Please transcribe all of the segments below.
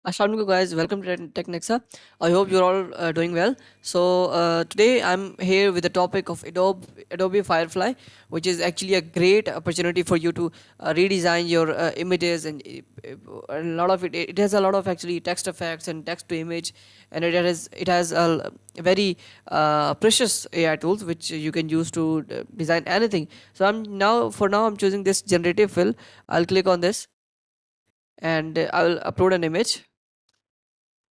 Assalamualaikum guys, welcome to TechNexa. I hope you're all doing well. So today I'm here with the topic of Adobe Firefly, which is actually a great opportunity for you to redesign your images, and a lot of it has a lot of actually text effects and text to image, and it has a very precious AI tools which you can use to design anything. So for now I'm choosing this generative fill. I'll click on this and I will upload an image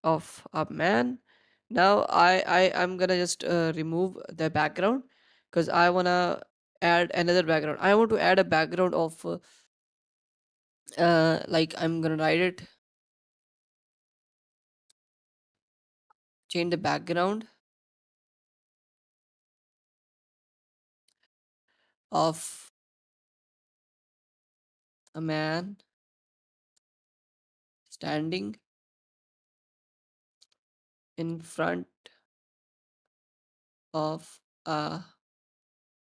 of a man. Now I'm gonna just remove the background because I wanna add another background. I want to add a background of like I'm gonna write it, change the background of a man standing in front of a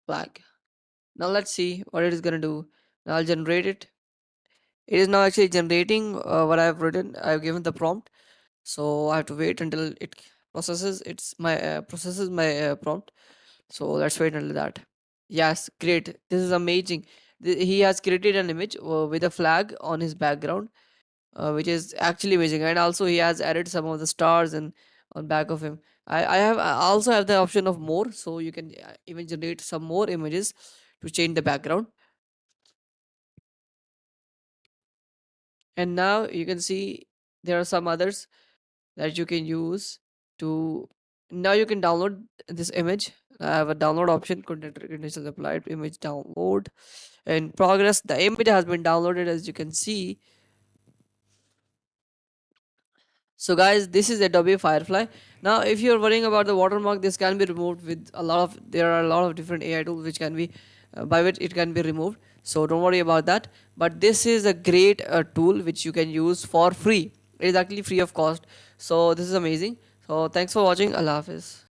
flag. Now let's see what it is gonna do. Now I'll generate it. It is now actually generating what I've written. I've given the prompt, so I have to wait until it processes my prompt. So let's wait until that. Yes, great, this is amazing. He has created an image with a flag on his background, which is actually amazing, and also he has added some of the stars and on back of him. I also have the option of more, so you can even generate some more images to change the background. And now you can see there are some others that you can use to. Now you can download this image. I have a download option, content recognition is applied, image download in progress. The image has been downloaded, as you can see. So guys, this is Adobe Firefly. Now if you're worrying about the watermark, this can be removed with a lot of, there are a lot of different AI tools which can be by which it can be removed, so don't worry about that. But this is a great tool which you can use for free. It is actually free of cost, so this is amazing. So thanks for watching. Allah Hafiz.